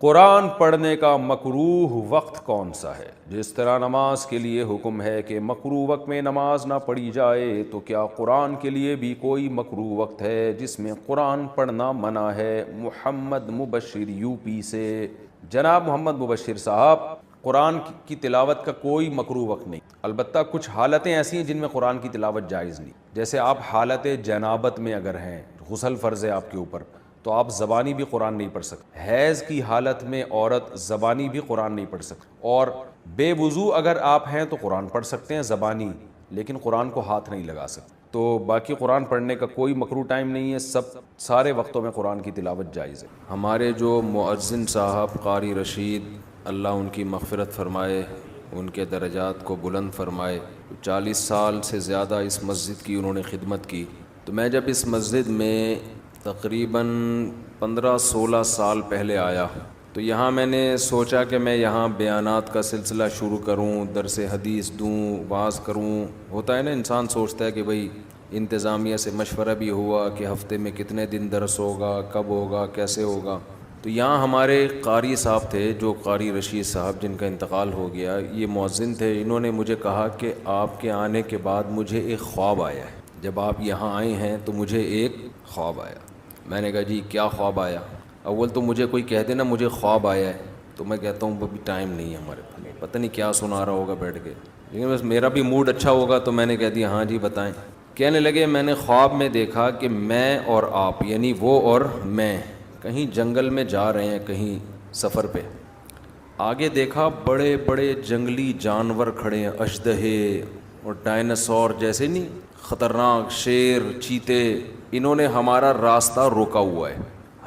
قرآن پڑھنے کا مکروہ وقت کون سا ہے؟ جس طرح نماز کے لیے حکم ہے کہ مکروہ وقت میں نماز نہ پڑھی جائے، تو کیا قرآن کے لیے بھی کوئی مکروہ وقت ہے جس میں قرآن پڑھنا منع ہے؟ محمد مبشر یو پی سے۔ جناب محمد مبشر صاحب، قرآن کی تلاوت کا کوئی مکروہ وقت نہیں، البتہ کچھ حالتیں ایسی ہیں جن میں قرآن کی تلاوت جائز نہیں۔ جیسے آپ حالت جنابت میں اگر ہیں، غسل فرض ہے آپ کے اوپر، تو آپ زبانی بھی قرآن نہیں پڑھ سکتے۔ حیض کی حالت میں عورت زبانی بھی قرآن نہیں پڑھ سکتی، اور بے وضو اگر آپ ہیں تو قرآن پڑھ سکتے ہیں زبانی، لیکن قرآن کو ہاتھ نہیں لگا سکتے۔ تو باقی قرآن پڑھنے کا کوئی مکروہ ٹائم نہیں ہے، سارے وقتوں میں قرآن کی تلاوت جائز ہے۔ ہمارے جو مؤذن صاحب قاری رشید، اللہ ان کی مغفرت فرمائے، ان کے درجات کو بلند فرمائے، 40 سال سے زیادہ اس مسجد کی انہوں نے خدمت کی۔ تو میں جب اس مسجد میں تقریباً 15-16 سال پہلے آیا، تو یہاں میں نے سوچا کہ میں یہاں بیانات کا سلسلہ شروع کروں، درس حدیث دوں، واعظ کروں۔ ہوتا ہے نا، انسان سوچتا ہے کہ بھئی انتظامیہ سے مشورہ بھی ہوا کہ ہفتے میں کتنے دن درس ہوگا، کب ہوگا، کیسے ہوگا۔ تو یہاں ہمارے قاری صاحب تھے، جو قاری رشید صاحب جن کا انتقال ہو گیا، یہ مؤذن تھے۔ انہوں نے مجھے کہا کہ آپ کے آنے کے بعد مجھے ایک خواب آیا ہے، جب آپ یہاں آئے ہیں تو مجھے ایک خواب آیا۔ میں نے کہا جی کیا خواب آیا؟ اول تو مجھے کوئی کہہ دے نا مجھے خواب آیا ہے، تو میں کہتا ہوں ابھی ٹائم نہیں ہے ہمارے پاس، پتہ نہیں کیا سنا رہا ہوگا بیٹھ کے، لیکن بس میرا بھی موڈ اچھا ہوگا تو میں نے کہہ دیا ہاں جی بتائیں۔ کہنے لگے میں نے خواب میں دیکھا کہ میں اور آپ، یعنی وہ اور میں، کہیں جنگل میں جا رہے ہیں، کہیں سفر پہ۔ آگے دیکھا بڑے بڑے جنگلی جانور کھڑے ہیں، اژدہے اور ڈائناسور جیسے، نہیں خطرناک، شیر، چیتے۔ انہوں نے ہمارا راستہ روکا ہوا ہے،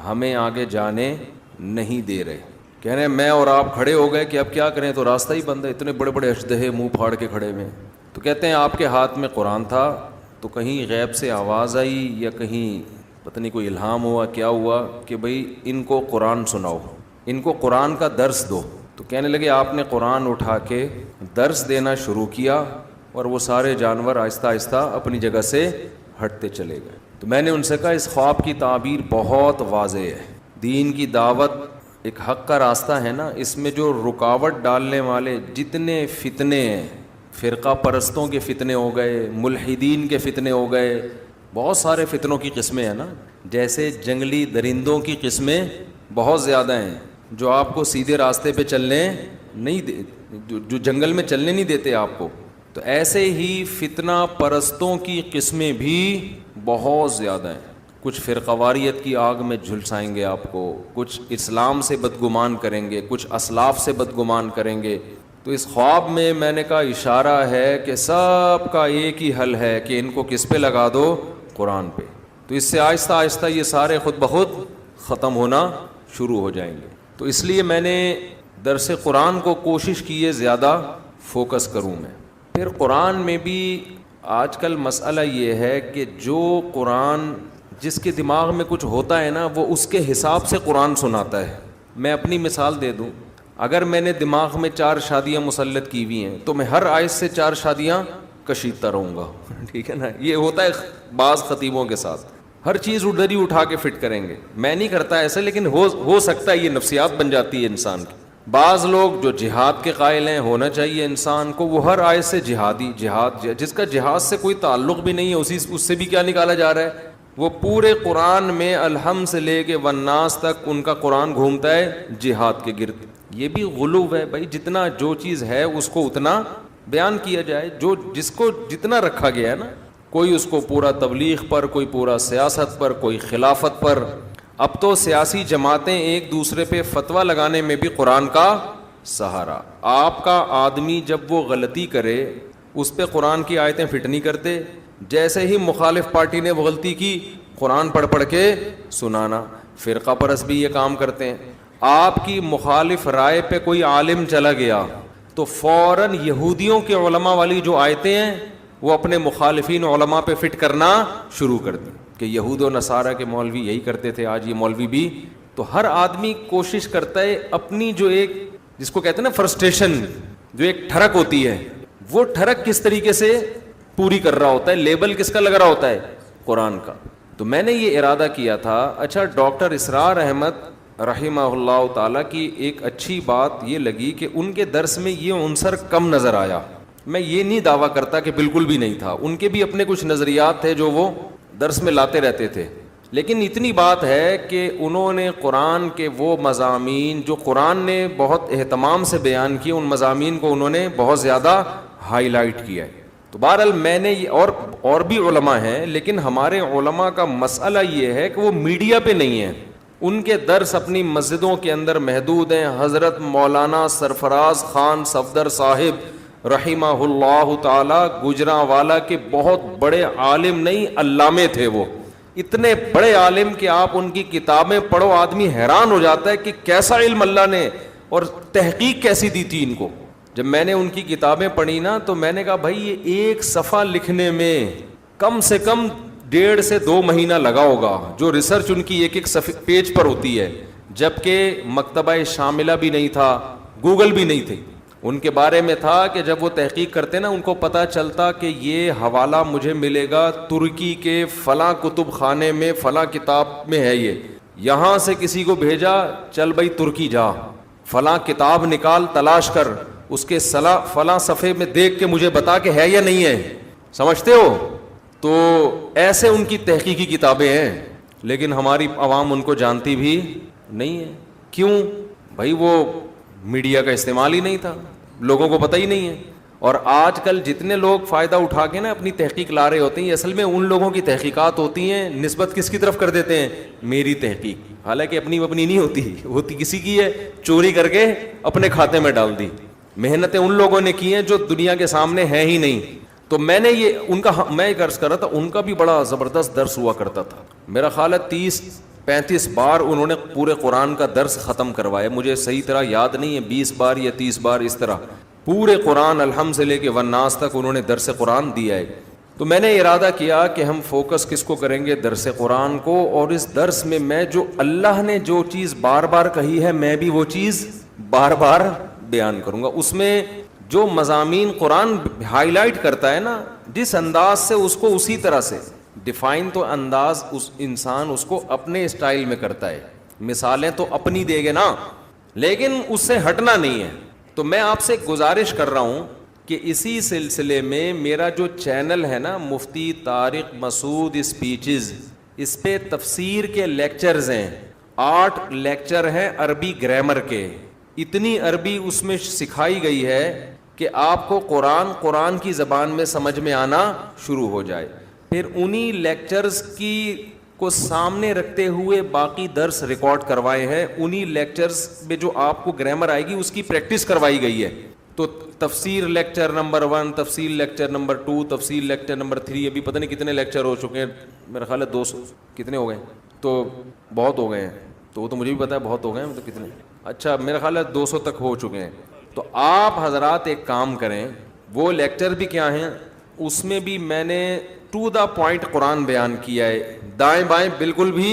ہمیں آگے جانے نہیں دے رہے۔ کہہ رہے ہیں میں اور آپ کھڑے ہو گئے کہ اب کیا کریں، تو راستہ ہی بند ہے، اتنے بڑے بڑے اژدہے منہ پھاڑ کے کھڑے ہوئے۔ تو کہتے ہیں آپ کے ہاتھ میں قرآن تھا، تو کہیں غیب سے آواز آئی یا کہیں پتہ نہیں کوئی الہام ہوا، کیا ہوا کہ بھئی ان کو قرآن سناؤ، ان کو قرآن کا درس دو۔ تو کہنے لگے آپ نے قرآن اٹھا کے درس دینا شروع کیا، اور وہ سارے جانور آہستہ آہستہ اپنی جگہ سے ہٹتے چلے گئے۔ تو میں نے ان سے کہا اس خواب کی تعبیر بہت واضح ہے، دین کی دعوت ایک حق کا راستہ ہے نا، اس میں جو رکاوٹ ڈالنے والے جتنے فتنے ہیں، فرقہ پرستوں کے فتنے ہو گئے، ملحدین کے فتنے ہو گئے، بہت سارے فتنوں کی قسمیں ہیں نا۔ جیسے جنگلی درندوں کی قسمیں بہت زیادہ ہیں، جو آپ کو سیدھے راستے پہ چلنے نہیں دے، جو جنگل میں چلنے نہیں دیتے آپ کو، تو ایسے ہی فتنہ پرستوں کی قسمیں بھی بہت زیادہ ہیں۔ کچھ فرقواریت کی آگ میں جھلسائیں گے آپ کو، کچھ اسلام سے بدگمان کریں گے، کچھ اسلاف سے بدگمان کریں گے۔ تو اس خواب میں نے کہا اشارہ ہے کہ سب کا ایک ہی حل ہے کہ ان کو کس پہ لگا دو، قرآن پہ۔ تو اس سے آہستہ آہستہ یہ سارے خود بخود ختم ہونا شروع ہو جائیں گے۔ تو اس لیے میں نے درس قرآن کو کوشش کی ہے زیادہ فوکس کروں میں۔ پھر قرآن میں بھی آج کل مسئلہ یہ ہے کہ جو قرآن جس کے دماغ میں کچھ ہوتا ہے نا، وہ اس کے حساب سے قرآن سناتا ہے۔ میں اپنی مثال دے دوں، اگر میں نے دماغ میں 4 شادیاں مسلط کی ہوئی ہیں تو میں ہر آیت سے 4 شادیاں کشیدتا رہوں گا، ٹھیک ہے نا۔ یہ ہوتا ہے بعض خطیبوں کے ساتھ، ہر چیز ادھر ہی اٹھا کے فٹ کریں گے۔ میں نہیں کرتا ایسا، لیکن ہو سکتا ہے یہ نفسیات بن جاتی ہے انسان کی۔ بعض لوگ جو جہاد کے قائل ہیں، ہونا چاہیے انسان کو، وہ ہر آیت سے جہاد جس کا جہاد سے کوئی تعلق بھی نہیں ہے، اس سے بھی کیا نکالا جا رہا ہے، وہ پورے قرآن میں الحمد سے لے کے والناس تک ان کا قرآن گھومتا ہے جہاد کے گرد۔ یہ بھی غلو ہے بھائی، جتنا جو چیز ہے اس کو اتنا بیان کیا جائے، جس کو جتنا رکھا گیا ہے نا۔ کوئی اس کو پورا تبلیغ پر، کوئی پورا سیاست پر، کوئی خلافت پر۔ اب تو سیاسی جماعتیں ایک دوسرے پہ فتویٰ لگانے میں بھی قرآن کا سہارا۔ آپ کا آدمی جب وہ غلطی کرے اس پہ قرآن کی آیتیں فٹ نہیں کرتے، جیسے ہی مخالف پارٹی نے وہ غلطی کی قرآن پڑھ کے سنانا۔ فرقہ پرست بھی یہ کام کرتے ہیں۔ آپ کی مخالف رائے پہ کوئی عالم چلا گیا تو فوراً یہودیوں کے علماء والی جو آیتیں ہیں وہ اپنے مخالفین علماء پہ فٹ کرنا شروع کر دی کہ یہود و نصارہ کے مولوی یہی کرتے تھے، آج یہ مولوی بھی۔ تو ہر آدمی کوشش کرتا ہے اپنی جو ایک جس کو کہتے ہیں نا فرسٹریشن، جو ایک ٹھڑک ہوتی ہے، وہ ٹھڑک کس طریقے سے پوری کر رہا ہوتا ہے، لیبل کس کا لگ رہا ہوتا ہے، قرآن کا۔ تو میں نے یہ ارادہ کیا تھا، اچھا ڈاکٹر اسرار احمد رحمہ اللہ تعالیٰ کی ایک اچھی بات یہ لگی کہ ان کے درس میں یہ عنصر کم نظر آیا. میں یہ نہیں دعویٰ کرتا کہ بالکل بھی نہیں تھا, ان کے بھی اپنے کچھ نظریات تھے جو وہ درس میں لاتے رہتے تھے, لیکن اتنی بات ہے کہ انہوں نے قرآن کے وہ مضامین جو قرآن نے بہت اہتمام سے بیان کیے, ان مضامین کو انہوں نے بہت زیادہ ہائی لائٹ کیا ہے. تو بہرحال میں نے اور بھی علماء ہیں, لیکن ہمارے علماء کا مسئلہ یہ ہے کہ وہ میڈیا پہ نہیں ہیں, ان کے درس اپنی مسجدوں کے اندر محدود ہیں. حضرت مولانا سرفراز خان صفدر صاحب رحمہ اللہ تعالی گجرانوالہ کے بہت بڑے عالم نہیں علامے تھے, وہ اتنے بڑے عالم کہ آپ ان کی کتابیں پڑھو آدمی حیران ہو جاتا ہے کہ کیسا علم اللہ نے اور تحقیق کیسی دی تھی ان کو. جب میں نے ان کی کتابیں پڑھی نا تو میں نے کہا بھائی یہ ایک صفحہ لکھنے میں کم سے کم 1.5 سے 2 مہینہ لگا ہوگا, جو ریسرچ ان کی ایک ایک پیج پر ہوتی ہے, جبکہ مکتبہ شاملہ بھی نہیں تھا, گوگل بھی نہیں تھی. ان کے بارے میں تھا کہ جب وہ تحقیق کرتے نا ان کو پتہ چلتا کہ یہ حوالہ مجھے ملے گا ترکی کے فلاں کتب خانے میں فلاں کتاب میں ہے, یہ یہاں سے کسی کو بھیجا چل بھائی ترکی جا فلاں کتاب نکال تلاش کر, اس کے فلاں صفحے میں دیکھ کے مجھے بتا کہ ہے یا نہیں ہے, سمجھتے ہو. تو ایسے ان کی تحقیقی کتابیں ہیں, لیکن ہماری عوام ان کو جانتی بھی نہیں ہے. کیوں بھائی؟ وہ میڈیا کا استعمال ہی نہیں تھا, لوگوں کو پتہ ہی نہیں ہے. اور آج کل جتنے لوگ فائدہ اٹھا کے نا اپنی تحقیق لا رہے ہوتے ہیں, اصل میں ان لوگوں کی تحقیقات ہوتی ہیں, نسبت کس کی طرف کر دیتے ہیں؟ میری تحقیق, حالانکہ اپنی نہیں ہوتی کسی کی ہے, چوری کر کے اپنے کھاتے میں ڈال دی. محنتیں ان لوگوں نے کی ہیں جو دنیا کے سامنے ہے ہی نہیں. تو میں نے یہ ان کا میں عرض کر رہا تھا, ان کا بھی بڑا زبردست درس ہوا کرتا تھا. میرا خیال ہے 30-35 بار انہوں نے پورے قرآن کا درس ختم کروایا, مجھے صحیح طرح یاد نہیں ہے, 20 بار یا 30 بار اس طرح پورے قرآن الحمد سے لے کے والناس تک انہوں نے درس قرآن دیا ہے. تو میں نے ارادہ کیا کہ ہم فوکس کس کو کریں گے؟ درس قرآن کو. اور اس درس میں جو اللہ نے جو چیز بار بار کہی ہے میں بھی وہ چیز بار بار بیان کروں گا. اس میں جو مضامین قرآن ہائی لائٹ کرتا ہے نا, جس انداز سے اس کو اسی طرح سے ڈیفائن, تو انداز اس انسان اس کو اپنے اسٹائل میں کرتا ہے, مثالیں تو اپنی دے گے نا, لیکن اس سے ہٹنا نہیں ہے. تو میں آپ سے گزارش کر رہا ہوں کہ اسی سلسلے میں میرا جو چینل ہے نا مفتی طارق مسعود اسپیچز, اس پہ تفسیر کے لیکچرز ہیں, 8 لیکچر ہیں عربی گرامر کے. اتنی عربی اس میں سکھائی گئی ہے کہ آپ کو قرآن کی زبان میں سمجھ میں آنا شروع ہو جائے. پھر انہی لیکچرز کو سامنے رکھتے ہوئے باقی درس ریکارڈ کروائے ہیں, انہی لیکچرز میں جو آپ کو گرامر آئے گی اس کی پریکٹس کروائی گئی ہے. تو تفسیر لیکچر نمبر 1, تفسیر لیکچر نمبر 2, تفسیر لیکچر نمبر 3, ابھی پتہ نہیں کتنے لیکچر ہو چکے ہیں, میرا خیال ہے 200 کتنے ہو گئے, تو بہت ہو گئے ہیں. تو وہ تو مجھے بھی پتا ہے بہت ہو گئے ہیں, تو کتنے, اچھا میرا خیال ہے 200 تک ہو چکے ہیں. تو آپ حضرات ایک کام کریں, وہ لیکچر بھی کیا ہیں اس میں بھی میں نے ٹو دا پوائنٹ قرآن بیان کیا ہے, دائیں بائیں بالکل بھی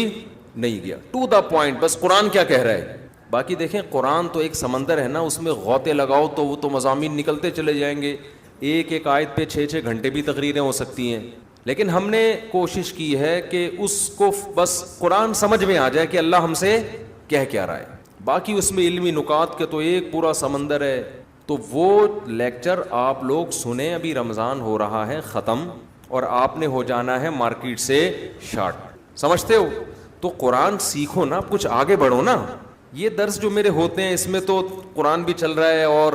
نہیں گیا, ٹو دا پوائنٹ, بس قرآن کیا کہہ رہا ہے. باقی دیکھیں قرآن تو ایک سمندر ہے نا, اس میں غوطے لگاؤ تو وہ تو مضامین نکلتے چلے جائیں گے. ایک آیت پہ 6 گھنٹے بھی تقریریں ہو سکتی ہیں, لیکن ہم نے کوشش کی ہے کہ اس کو بس قرآن سمجھ میں آ جائے کہ اللہ ہم سے کیا رہا ہے. باقی اس میں علمی نکات کے تو ایک پورا سمندر ہے. تو وہ لیکچر آپ لوگ سنیں, ابھی رمضان ہو رہا ہے ختم, اور آپ نے ہو جانا ہے مارکیٹ سے شارٹ, سمجھتے ہو. تو قرآن سیکھو نا, کچھ آگے بڑھو نا. یہ درس جو میرے ہوتے ہیں اس میں تو قرآن بھی چل رہا ہے اور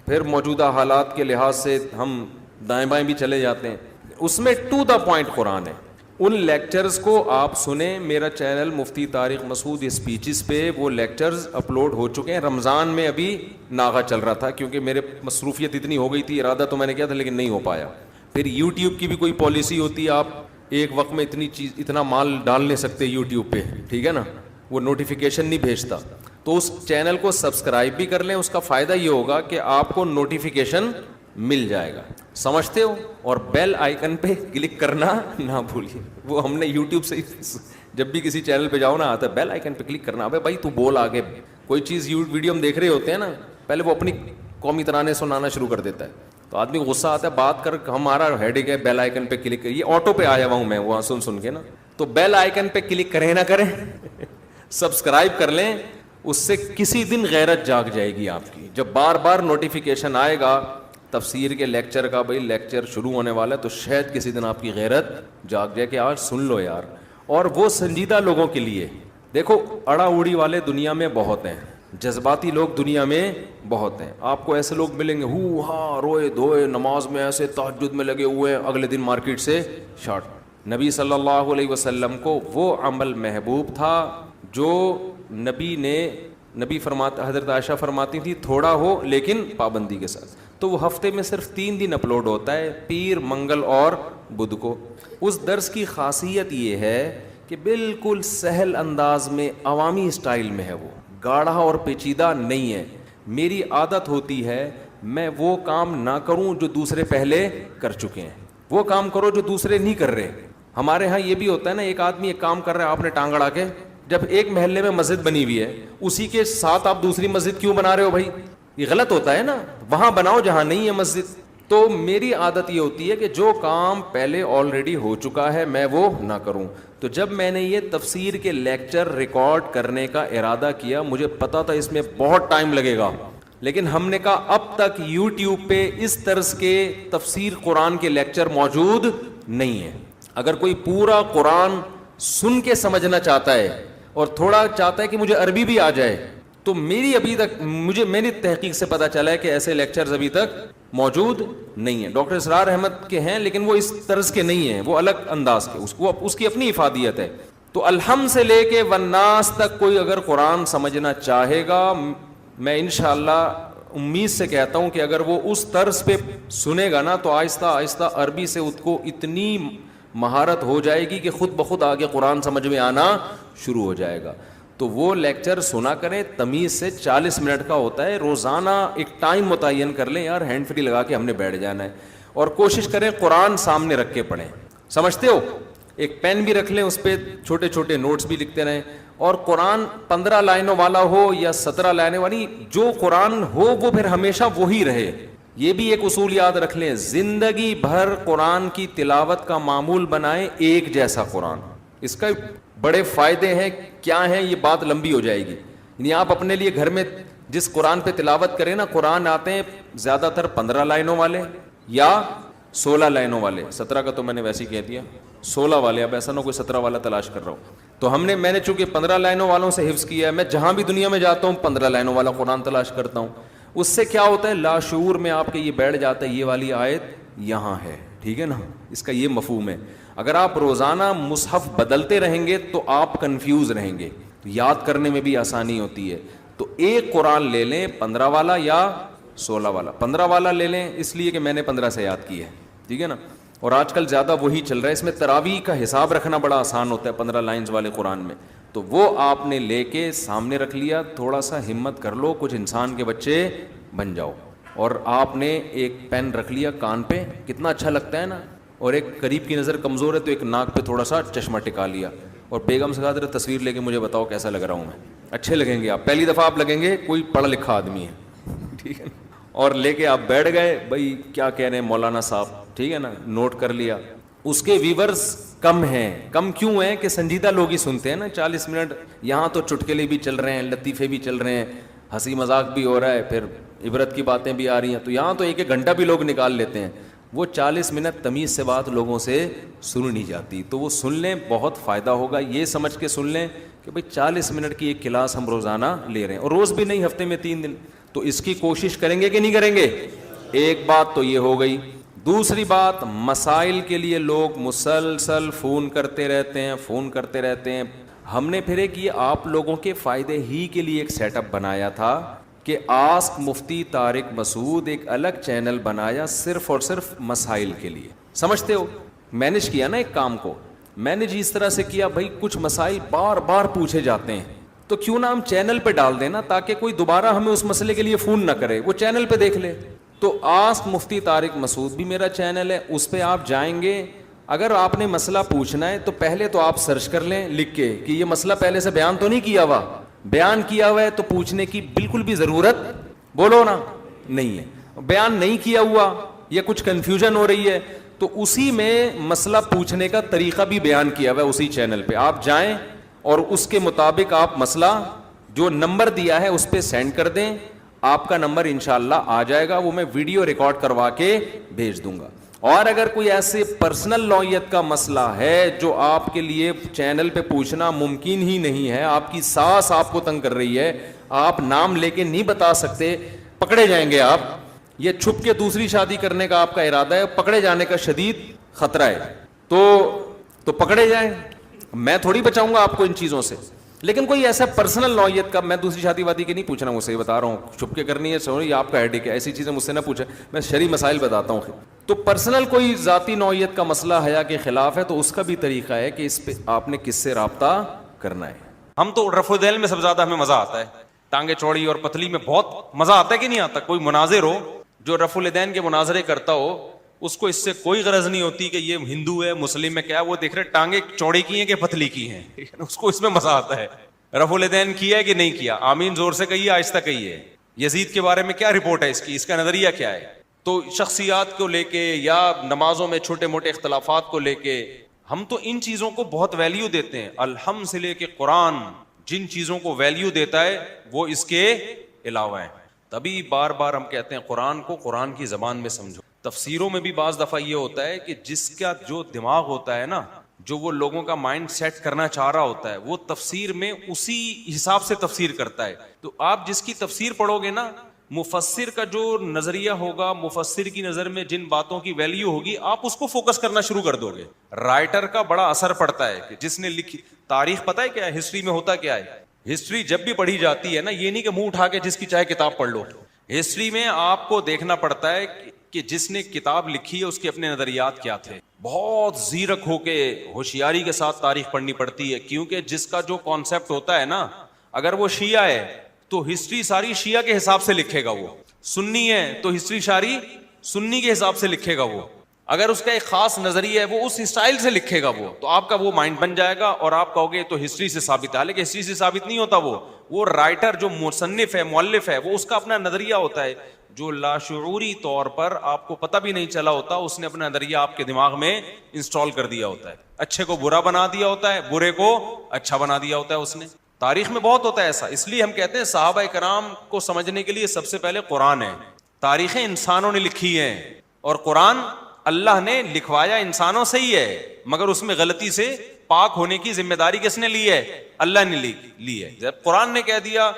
پھر موجودہ حالات کے لحاظ سے ہم دائیں بائیں بھی چلے جاتے ہیں, اس میں ٹو دا پوائنٹ قرآن ہے. ان لیکچرز کو آپ سنیں, میرا چینل مفتی طارق مسعود اسپیچز پہ وہ لیکچرز اپلوڈ ہو چکے ہیں. رمضان میں ابھی ناغہ چل رہا تھا کیونکہ میرے مصروفیت اتنی ہو گئی تھی, ارادہ تو میں نے کیا تھا لیکن نہیں ہو پایا. پھر یوٹیوب کی بھی کوئی پالیسی ہوتی ہے, آپ ایک وقت میں اتنا مال ڈال نہیں سکتے یوٹیوب پہ, ٹھیک ہے نا, وہ نوٹیفیکیشن نہیں بھیجتا. تو اس چینل کو سبسکرائب بھی کر لیں, اس کا فائدہ یہ ہوگا کہ آپ کو نوٹیفیکیشن مل جائے گا, سمجھتے ہو. اور بیل آئیکن پہ کلک کرنا نہ بھولیے, وہ ہم نے یوٹیوب سے جب بھی کسی چینل پہ جاؤ نا آتا ہے بیل آئیکن پہ کلک کرنا. بھائی تو بول آگے, کوئی چیز ویڈیو ہم دیکھ رہے ہوتے ہیں نا, پہلے وہ اپنی قومی ترانے سنانا شروع کر دیتا ہے, تو آدمی غصہ آتا ہے, بات کر ہمارا ہیڈنگ ہے بیل آئیکن پہ کلک, یہ آٹو پہ آیا ہوا ہوں میں وہاں سن کے نا. تو بیل آئیکن پہ کلک کریں نہ کریں, سبسکرائب کر لیں, اس سے کسی دن غیرت جاگ جائے گی آپ کی. جب بار بار نوٹیفیکیشن آئے گا تفسیر کے لیکچر کا، بھائی لیکچر شروع ہونے والا ہے، تو شاید کسی دن آپ کی غیرت جاگ جائے کہ آج سن لو یار. اور وہ سنجیدہ لوگوں کے لیے. دیکھو اڑا اوڑی والے دنیا میں بہت ہیں، جذباتی لوگ دنیا میں بہت ہیں. آپ کو ایسے لوگ ملیں گے ہو ہاں روئے دھوئے نماز میں ایسے تہجد میں لگے ہوئے ہیں، اگلے دن مارکیٹ سے شارٹ. نبی صلی اللہ علیہ وسلم کو وہ عمل محبوب تھا جو نبی فرماتا، حضرت عائشہ فرماتی تھی تھوڑا ہو لیکن پابندی کے ساتھ. تو وہ ہفتے میں صرف 3 دن اپلوڈ ہوتا ہے، پیر، منگل اور بدھ کو. اس درس کی خاصیت یہ ہے کہ بالکل سہل انداز میں عوامی اسٹائل میں ہے، وہ گاڑھا اور پیچیدہ نہیں ہے. میری عادت ہوتی ہے میں وہ کام نہ کروں جو دوسرے پہلے کر چکے ہیں، وہ کام کرو جو دوسرے نہیں کر رہے. ہمارے ہاں یہ بھی ہوتا ہے نا، ایک آدمی ایک کام کر رہا ہے، آپ نے ٹانگ اڑا کے، جب ایک محلے میں مسجد بنی ہوئی ہے اسی کے ساتھ آپ دوسری مسجد کیوں بنا رہے ہو بھائی؟ یہ غلط ہوتا ہے نا، وہاں بناؤ جہاں نہیں ہے مسجد. تو میری عادت یہ ہوتی ہے کہ جو کام پہلے آلریڈی ہو چکا ہے میں وہ نہ کروں. تو جب میں نے یہ تفسیر کے لیکچر ریکارڈ کرنے کا ارادہ کیا، مجھے پتا تھا اس میں بہت ٹائم لگے گا، لیکن ہم نے کہا اب تک یوٹیوب پہ اس طرز کے تفسیر قرآن کے لیکچر موجود نہیں ہیں. اگر کوئی پورا قرآن سن کے سمجھنا چاہتا ہے اور تھوڑا چاہتا ہے کہ مجھے عربی بھی آ جائے، تو میری تحقیق سے پتا چلا ہے کہ ایسے لیکچرز ابھی تک موجود نہیں ہیں. ڈاکٹر اسرار احمد کے ہیں لیکن وہ اس طرز کے نہیں ہیں، وہ الگ انداز کے، اس کی اپنی افادیت ہے. تو الحمد سے لے کے والناس تک کوئی اگر قرآن سمجھنا چاہے گا، میں انشاءاللہ امید سے کہتا ہوں کہ اگر وہ اس طرز پہ سنے گا نا تو آہستہ آہستہ عربی سے اس کو اتنی مہارت ہو جائے گی کہ خود بخود آگے قرآن سمجھ میں آنا شروع ہو جائے گا. تو وہ لیکچر سنا کریں تمیز سے. 40 منٹ کا ہوتا ہے، روزانہ ایک ٹائم متعین کر لیں یار، ہینڈ فری لگا کے ہم نے بیٹھ جانا ہے، اور کوشش کریں قرآن سامنے رکھ کے پڑھیں. سمجھتے ہو؟ ایک پین بھی رکھ لیں، اس پہ چھوٹے چھوٹے نوٹس بھی لکھتے رہیں. اور قرآن 15 لائنوں والا ہو یا 17 لائنیں والی، جو قرآن ہو وہ پھر ہمیشہ وہی رہے. یہ بھی ایک اصول یاد رکھ لیں، زندگی بھر قرآن کی تلاوت کا معمول بنائیں ایک جیسا قرآن. اس کا بڑے فائدے ہیں، کیا ہیں یہ بات لمبی ہو جائے گی. یعنی آپ اپنے لیے گھر میں جس قرآن پہ تلاوت کریں نا، قرآن آتے ہیں زیادہ تر 15 لائنوں والے یا 16 لائنوں والے. 17 کا تو میں نے ویسے ہی کہہ دیا، 16 والے. اب ایسا نہ کوئی 17 والا تلاش کر رہا ہوں. تو میں نے چونکہ 15 لائنوں والوں سے حفظ کیا ہے، میں جہاں بھی دنیا میں جاتا ہوں 15 لائنوں والا قرآن تلاش کرتا ہوں. اس سے کیا ہوتا ہے، لاشعور میں آپ کے یہ بیٹھ جاتا ہے یہ والی آیت یہاں ہے. ٹھیک ہے نا، اس کا یہ مفہوم ہے. اگر آپ روزانہ مصحف بدلتے رہیں گے تو آپ کنفیوز رہیں گے، یاد کرنے میں بھی آسانی ہوتی ہے. تو ایک قرآن لے لیں 15 والا یا 16 والا. 15 والا لے لیں اس لیے کہ میں نے 15 سے یاد کی ہے. ٹھیک ہے نا، اور آج کل زیادہ وہی چل رہا ہے. اس میں تراویح کا حساب رکھنا بڑا آسان ہوتا ہے 15 لائنز والے قرآن میں. تو وہ آپ نے لے کے سامنے رکھ لیا. تھوڑا سا ہمت کر لو، کچھ انسان کے بچے بن جاؤ. اور آپ نے ایک پین رکھ لیا کان پہ، کتنا اچھا لگتا ہے نا. اور ایک قریب کی نظر کمزور ہے تو ایک ناک پہ تھوڑا سا چشمہ ٹکا لیا، اور بیگم سے کہا ذرا تصویر لے کے مجھے بتاؤ کیسا لگ رہا ہوں میں. اچھے لگیں گے آپ، پہلی دفعہ آپ لگیں گے کوئی پڑھا لکھا آدمی ہے. ٹھیک ہے، اور لے کے آپ بیٹھ گئے، بھائی کیا کہہ رہے ہیں مولانا صاحب. ٹھیک ہے نا، نوٹ کر لیا. اس کے ویورز کم ہیں. کم کیوں ہیں کہ سنجیدہ لوگ ہی سنتے ہیں نا 40 منٹ. یہاں تو چٹکلے بھی چل رہے ہیں، لطیفے بھی چل رہے ہیں، ہنسی مذاق بھی ہو رہا ہے، پھر عبرت کی باتیں بھی آ رہی ہیں. تو یہاں تو 1 گھنٹہ بھی لوگ نکال لیتے ہیں. وہ 40 منٹ تمیز سے بات لوگوں سے سن نہیں جاتی. تو وہ سن لیں، بہت فائدہ ہوگا. یہ سمجھ کے سن لیں کہ بھئی 40 منٹ کی ایک کلاس ہم روزانہ لے رہے ہیں، اور روز بھی نہیں، ہفتے میں 3 دن. تو اس کی کوشش کریں گے کہ نہیں کریں گے؟ ایک بات تو یہ ہو گئی. دوسری بات، مسائل کے لیے لوگ مسلسل فون کرتے رہتے ہیں. ہم نے پھر ایک یہ آپ لوگوں کے فائدے ہی کے لیے ایک سیٹ اپ بنایا تھا کہ آسک مفتی طارق مسعود، ایک الگ چینل بنایا صرف اور صرف مسائل کے لیے. سمجھتے ہو؟ مینج کیا نا ایک کام کو. مینج اس طرح سے کیا، بھائی کچھ مسائل بار بار پوچھے جاتے ہیں تو کیوں نہ ہم چینل پہ ڈال دینا، تاکہ کوئی دوبارہ ہمیں اس مسئلے کے لیے فون نہ کرے، وہ چینل پہ دیکھ لے. تو آسک مفتی طارق مسعود بھی میرا چینل ہے، اس پہ آپ جائیں گے. اگر آپ نے مسئلہ پوچھنا ہے تو پہلے تو آپ سرچ کر لیں لکھ کے کہ یہ مسئلہ پہلے سے بیان تو نہیں کیا ہوا. بیان کیا ہوا ہے تو پوچھنے کی بالکل بھی ضرورت، بولو نا، نہیں ہے. بیان نہیں کیا ہوا یا کچھ کنفیوژن ہو رہی ہے تو اسی میں مسئلہ پوچھنے کا طریقہ بھی بیان کیا ہوا ہے اسی چینل پہ. آپ جائیں اور اس کے مطابق آپ مسئلہ جو نمبر دیا ہے اس پہ سینڈ کر دیں, آپ کا نمبر انشاءاللہ آ جائے گا, وہ میں ویڈیو ریکارڈ کروا کے بھیج دوں گا. اور اگر کوئی ایسے پرسنل نوعیت کا مسئلہ ہے جو آپ کے لیے چینل پہ پوچھنا ممکن ہی نہیں ہے, آپ کی ساس آپ کو تنگ کر رہی ہے, آپ نام لے کے نہیں بتا سکتے, پکڑے جائیں گے آپ, یہ چھپ کے دوسری شادی کرنے کا آپ کا ارادہ ہے, پکڑے جانے کا شدید خطرہ ہے, تو پکڑے جائیں, میں تھوڑی بچاؤں گا آپ کو ان چیزوں سے. لیکن کوئی ایسا پرسنل نوعیت کا, میں دوسری شادی وادی کی نہیں پوچھ رہا ہوں, اسے بتا رہا ہوں, چھپ کے کرنی ہے سوری, یہ آپ کا ہیڈک ہے, ایسی چیزیں مجھ سے نہ پوچھیں, میں شرعی مسائل بتاتا ہوں. تو پرسنل کوئی ذاتی نوعیت کا مسئلہ حیا کے خلاف ہے تو اس کا بھی طریقہ ہے کہ اس پہ آپ نے کس سے رابطہ کرنا ہے. ہم تو رفع الدین میں سب سے زیادہ ہمیں مزہ آتا ہے, ٹانگیں چوڑی اور پتلی میں بہت مزہ آتا ہے کہ نہیں آتا. کوئی مناظر ہو جو رفع الدین کے مناظرے کرتا ہو, اس کو اس سے کوئی غرض نہیں ہوتی کہ یہ ہندو ہے مسلم ہے کیا, وہ دیکھ رہے ٹانگیں چوڑی کی ہیں کہ پتلی کی ہیں, اس کو اس میں مزہ آتا ہے. رفع الدین کیا ہے کہ نہیں کیا, آمین زور سے کہیے, آہستہ کہیے. یزید کے بارے میں کیا رپورٹ ہے اس کی, اس کا نظریہ کیا ہے. تو شخصیات کو لے کے یا نمازوں میں چھوٹے موٹے اختلافات کو لے کے ہم تو ان چیزوں کو بہت ویلیو دیتے ہیں. الحمد سے لے کے قرآن جن چیزوں کو ویلیو دیتا ہے وہ اس کے علاوہ ہیں. تبھی بار بار ہم کہتے ہیں قرآن کو قرآن کی زبان میں سمجھو. تفسیروں میں بھی بعض دفعہ یہ ہوتا ہے کہ جس کا جو دماغ ہوتا ہے نا, جو وہ لوگوں کا مائنڈ سیٹ کرنا چاہ رہا ہوتا ہے, وہ تفسیر میں اسی حساب سے تفسیر کرتا ہے. تو آپ جس کی تفسیر پڑھو گے نا, مفسر کا جو نظریہ ہوگا, مفسر کی نظر میں جن باتوں کی ویلیو ہوگی, آپ اس کو فوکس کرنا شروع کر دو گے. رائٹر کا بڑا اثر پڑتا ہے کہ جس نے لکھی. تاریخ پتہ ہے کیا ہے, ہسٹری میں ہوتا کیا ہے, ہسٹری جب بھی پڑھی جاتی ہے نا, یہ نہیں کہ منہ اٹھا کے جس کی چاہے کتاب پڑھ لو. ہسٹری میں آپ کو دیکھنا پڑتا ہے کہ جس نے کتاب لکھی ہے اس کے اپنے نظریات کیا تھے. بہت زیرک ہو کے ہوشیاری کے ساتھ تاریخ پڑھنی پڑتی ہے, کیونکہ جس کا جو کانسیپٹ ہوتا ہے نا, اگر وہ شیعہ ہے تو ہسٹری ساری شیعہ کے حساب سے لکھے گا, وہ سنی ہے تو ہسٹری ساری سنی کے حساب سے لکھے گا. وہ اگر اس کا ایک خاص نظریہ ہے وہ اس اسٹائل سے لکھے گا, وہ تو آپ کا وہ مائنڈ بن جائے گا اور آپ کہو گے تو ہسٹری سے ثابت ہے. لیکن ہسٹری سے ثابت نہیں ہوتا. وہ رائٹر جو مصنف ہے, مؤلف ہے, وہ اس کا اپنا نظریہ ہوتا ہے جو لاشعوری طور پر آپ کو پتہ بھی نہیں چلا ہوتا, اس نے اپنا نظریہ آپ کے دماغ میں انسٹال کر دیا ہوتا ہے. اچھے کو برا بنا دیا ہوتا ہے, برے کو اچھا بنا دیا ہوتا ہے اس نے. تاریخ میں بہت ہوتا ہے ایسا. اس لیے ہم کہتے ہیں صحابہ کرام کو سمجھنے کے لیے سب سے پہلے قرآن ہے. تاریخیں انسانوں نے لکھی ہیں اور قرآن اللہ نے لکھوایا انسانوں سے ہی ہے, مگر اس میں غلطی سے پاک ہونے کی ذمہ داری کس نے لی ہے, اللہ نے لی ہے. جب قرآن نے کہہ دیا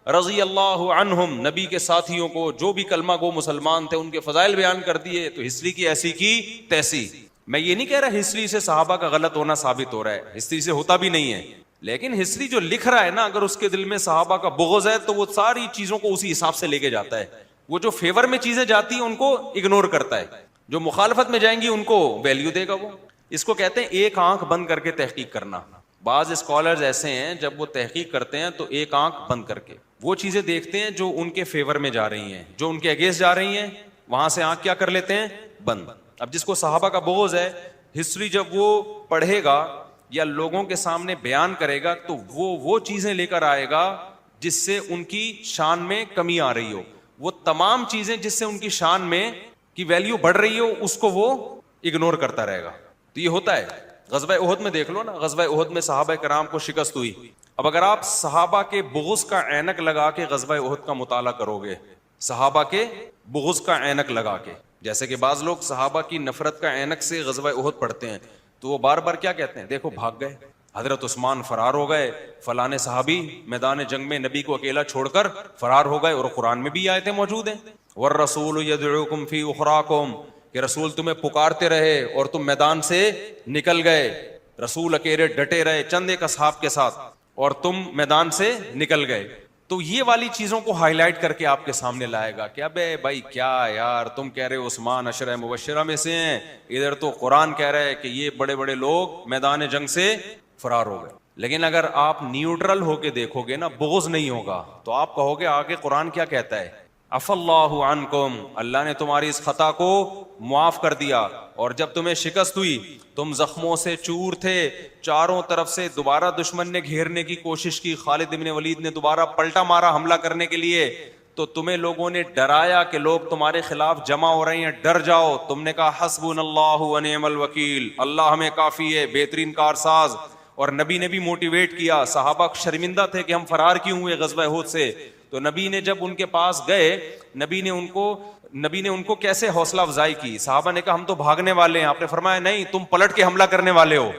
رضی اللہ عنہم, نبی کے ساتھیوں کو جو بھی کلمہ گو مسلمان تھے ان کے فضائل بیان کر دیے, تو ہسٹری کی ایسی کی تیسی. میں یہ نہیں کہہ رہا ہسٹری سے صحابہ کا غلط ہونا ثابت ہو رہا ہے, ہسٹری سے ہوتا بھی نہیں ہے, لیکن ہسٹری جو لکھ رہا ہے نا, اگر اس کے دل میں صحابہ کا بغض ہے تو وہ ساری چیزوں کو اسی حساب سے لے کے جاتا ہے. وہ جو فیور میں چیزیں جاتی ہیں ان کو اگنور کرتا ہے, جو مخالفت میں جائیں گی ان کو ویلیو دے گا. وہ اس کو کہتے ہیں ایک آنکھ بند کر کے تحقیق کرنا. بعض اسکالرز ایسے ہیں جب وہ تحقیق کرتے ہیں تو ایک آنکھ بند کر کے وہ چیزیں دیکھتے ہیں جو ان کے فیور میں جا رہی ہیں, جو ان کے اگینسٹ جا رہی ہیں, وہاں سے آنکھ کیا کر لیتے ہیں, بند. اب جس کو صحابہ کا بغض ہے, ہسٹری جب وہ پڑھے گا یا لوگوں کے سامنے بیان کرے گا تو وہ چیزیں لے کر آئے گا جس سے ان کی شان میں کمی آ رہی ہو. وہ تمام چیزیں جس سے ان کی شان میں کی ویلیو بڑھ رہی ہو اس کو وہ اگنور کرتا رہے گا. تو یہ ہوتا ہے. غزوہ احد میں دیکھ لو نا, غزوہ احد میں صحابہ کرام کو شکست ہوئی. اب اگر آپ صحابہ کے بغض کا عینک لگا کے غزوہ احد کا مطالعہ کرو گے, صحابہ کے بغض کا عینک لگا کے, جیسے کہ بعض لوگ صحابہ کی نفرت کا عینک سے غزوہ احد پڑھتے ہیں, تو وہ بار بار کیا کہتے ہیں, دیکھو بھاگ گئے, حضرت عثمان فرار ہو گئے, فلاں صحابی میدان جنگ میں نبی کو اکیلا چھوڑ کر فرار ہو گئے. اور قرآن میں بھی آیتیں موجود ہیں, والرسول یدعوکم فی اخراکم, کہ رسول تمہیں پکارتے رہے اور تم میدان سے نکل گئے. رسول اکیلے ڈٹے رہے چند ایک اصحاب کے ساتھ اور تم میدان سے نکل گئے. تو یہ والی چیزوں کو ہائی لائٹ کر کے آپ کے سامنے لائے گا کہ ابے بھائی کیا یار, تم کہہ رہے عثمان عشرہ مبشرہ میں سے ہیں, ادھر تو قرآن کہہ رہے ہے کہ یہ بڑے بڑے لوگ میدان جنگ سے فرار ہو گئے. لیکن اگر آپ نیوٹرل ہو کے دیکھو گے نا, بغض نہیں ہوگا, تو آپ کہو گے آگے قرآن کیا کہتا ہے, عفا اللہ عنکم, اللہ نے تمہاری اس خطا کو معاف کر دیا. اور جب تمہیں شکست ہوئی, تم زخموں سے چور تھے, چاروں طرف سے دوبارہ دشمن نے گھیرنے کی کوشش کی, خالد بن ولید نے دوبارہ پلٹا مارا حملہ کرنے کے لیے, تو تمہیں لوگوں نے ڈرایا کہ لوگ تمہارے خلاف جمع ہو رہے ہیں, ڈر جاؤ. تم نے کہا حسبنا اللہ ونعم الوکیل, اللہ ہمیں کافی ہے, بہترین کارساز. اور نبی نے بھی موٹیویٹ کیا. صحابہ شرمندہ تھے کہ ہم فرار کیوں ہوئے غزوہ احد سے. تو نبی نے جب ان کے پاس گئے, نبی نے ان کو کیسے حوصلہ افزائی کی. صحابہ نے کہا ہم تو بھاگنے والے ہیں. آپ نے فرمایا نہیں, تم پلٹ کے حملہ کرنے والے ہو.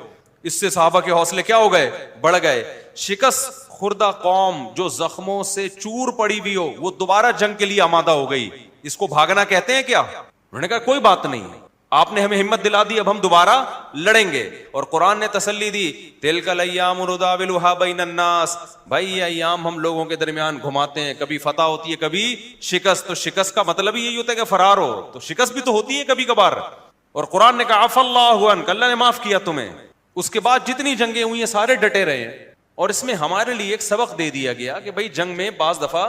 اس سے صحابہ کے حوصلے کیا ہو گئے, بڑھ گئے. شکست خوردہ قوم جو زخموں سے چور پڑی ہوئی ہو, وہ دوبارہ جنگ کے لیے آمادہ ہو گئی. اس کو بھاگنا کہتے ہیں کیا؟ انہوں نے کہا کوئی بات نہیں, آپ نے ہمیں ہمت دلا دی, اب ہم دوبارہ لڑیں گے. اور قرآن نے تسلی دی, تلک الایام نداولها بین الناس, بھائی یہ ایام ہم لوگوں کے درمیان گھماتے ہیں, کبھی فتح ہوتی ہے کبھی شکست. تو شکست کا مطلب ہی یہی ہوتا ہے کہ فرار ہو, تو شکست بھی تو ہوتی ہے کبھی کبھار. اور قرآن نے کہا عفا اللہ عنک, اللہ نے معاف کیا تمہیں. اس کے بعد جتنی جنگیں ہوئی ہیں سارے ڈٹے رہے ہیں. اور اس میں ہمارے لیے ایک سبق دے دیا گیا کہ بھائی جنگ میں بعض دفعہ